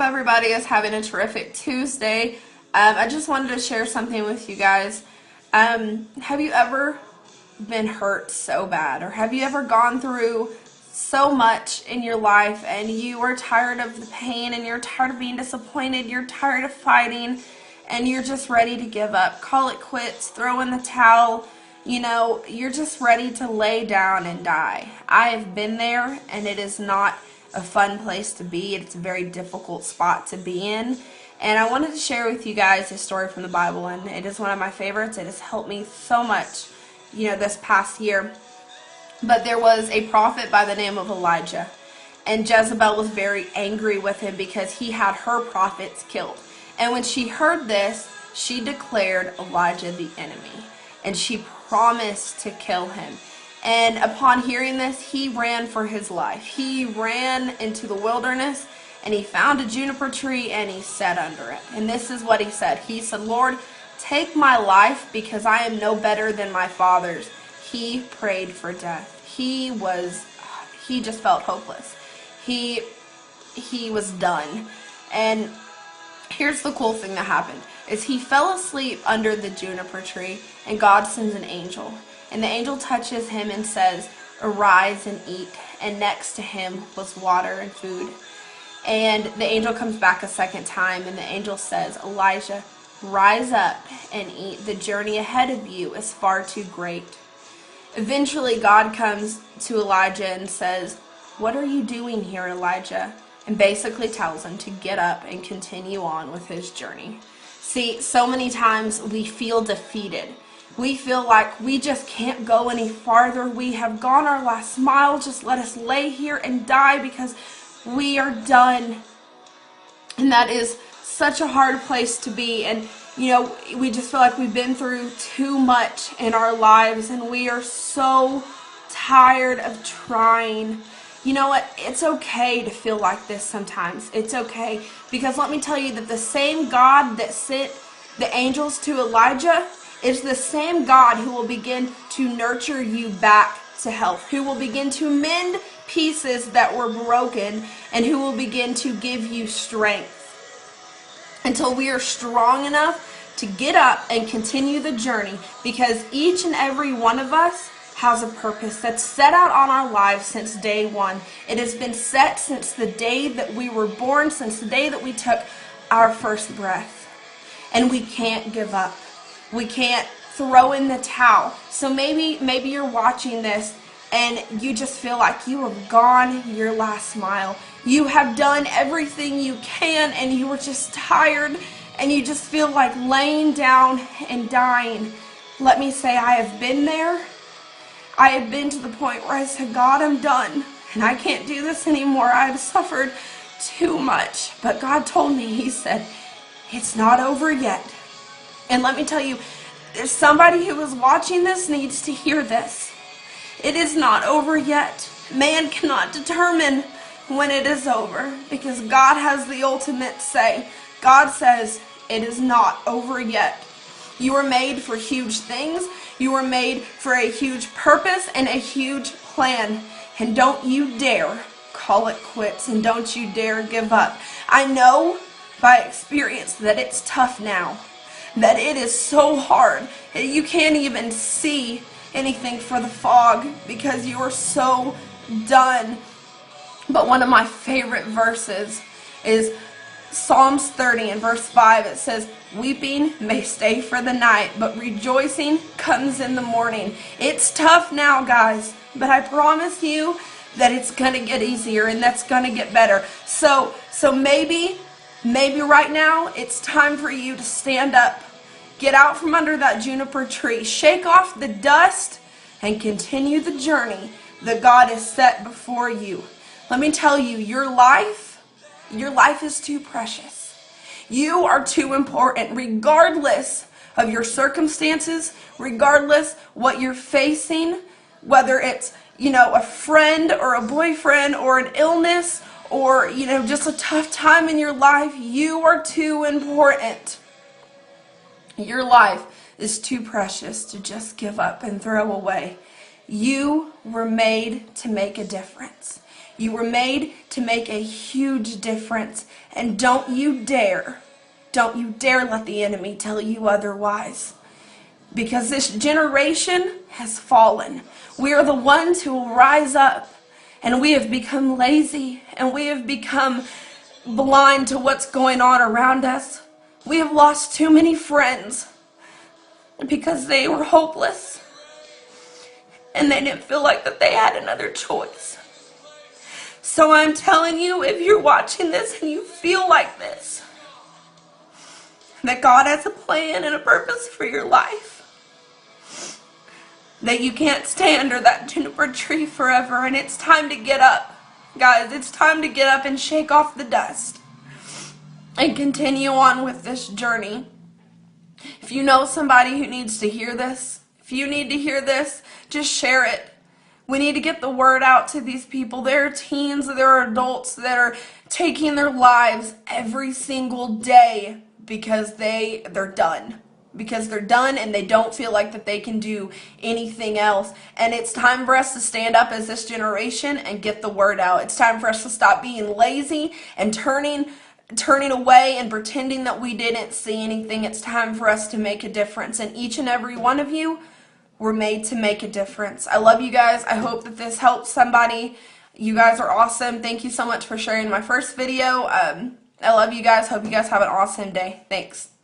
everybody is having a terrific Tuesday. I just wanted to share something with you guys. Have you ever been hurt so bad, or have you ever gone through so much in your life and you are tired of the pain and you're tired of being disappointed, you're tired of fighting, and you're just ready to give up, call it quits, throw in the towel, you're just ready to lay down and die. I have been there, and it is not a fun place to be. It's a very difficult spot to be in. And I wanted to share with you guys a story from the Bible, and it is one of my favorites. It has helped me so much, this past year. But there was a prophet by the name of Elijah, and Jezebel was very angry with him because he had her prophets killed. And when she heard this, she declared Elijah the enemy, and she promised to kill him. And upon hearing this, he ran for his life. He ran into the wilderness, and he found a juniper tree, and he sat under it. And this is what he said. He said, "Lord, take my life because I am no better than my fathers." He prayed for death. He just felt hopeless. He was done. And here's the cool thing that happened, is he fell asleep under the juniper tree, and God sends an angel. And the angel touches him and says, "Arise and eat." And next to him was water and food. And the angel comes back a second time, and the angel says, "Elijah, rise up and eat. The journey ahead of you is far too great." Eventually, God comes to Elijah and says, "What are you doing here, Elijah?" And basically tells him to get up and continue on with his journey. See, so many times we feel defeated. We feel like we just can't go any farther. We have gone our last mile. Just let us lay here and die because we are done. And that is such a hard place to be. And, we just feel like we've been through too much in our lives, and we are so tired of trying. You know what? It's okay to feel like this sometimes. It's okay. Because let me tell you that the same God that sent the angels to Elijah is the same God who will begin to nurture you back to health, who will begin to mend pieces that were broken, and who will begin to give you strength until we are strong enough to get up and continue the journey, because each and every one of us has a purpose that's set out on our lives since day one. It has been set since the day that we were born, since the day that we took our first breath. And we can't give up. We can't throw in the towel. So maybe you're watching this and you just feel like you have gone your last mile. You have done everything you can, and you are just tired, and you just feel like laying down and dying. Let me say, I have been there. I have been to the point where I said, "God, I'm done, and I can't do this anymore. I've suffered too much." But God told me, He said, "It's not over yet." And let me tell you, there's somebody who is watching this needs to hear this. It is not over yet. Man cannot determine when it is over, because God has the ultimate say. God says, it is not over yet. You were made for huge things. You were made for a huge purpose and a huge plan. And don't you dare call it quits, and don't you dare give up. I know by experience that it's tough now, that it is so hard. You can't even see anything for the fog because you are so done. But one of my favorite verses is Psalms 30 and verse 5. It says, "Weeping may stay for the night, but rejoicing comes in the morning." It's tough now, guys, but I promise you that it's going to get easier, and that's going to get better. So maybe right now it's time for you to stand up. Get out from under that juniper tree. Shake off the dust and continue the journey that God has set before you. Let me tell you, your life is too precious. You are too important, regardless of your circumstances, regardless what you're facing, whether it's, a friend or a boyfriend or an illness or, just a tough time in your life. You are too important. Your life is too precious to just give up and throw away. You were made to make a difference. You were made to make a huge difference. And don't you dare let the enemy tell you otherwise. Because this generation has fallen. We are the ones who will rise up. And we have become lazy. And we have become blind to what's going on around us. We have lost too many friends because they were hopeless. And they didn't feel like that they had another choice. So I'm telling you, if you're watching this and you feel like this, that God has a plan and a purpose for your life, that you can't stay under that juniper tree forever, and it's time to get up. Guys, it's time to get up and shake off the dust and continue on with this journey. If you know somebody who needs to hear this, if you need to hear this, just share it. We need to get the word out to these people. There are teens, there are adults that are taking their lives every single day because they're done. Because they're done and they don't feel like that they can do anything else. And it's time for us to stand up as this generation and get the word out. It's time for us to stop being lazy and turning away and pretending that we didn't see anything. It's time for us to make a difference. And each and every one of you were made to make a difference. I love you guys. I hope that this helps somebody. You guys are awesome. Thank you so much for sharing my first video. I love you guys. Hope you guys have an awesome day. Thanks.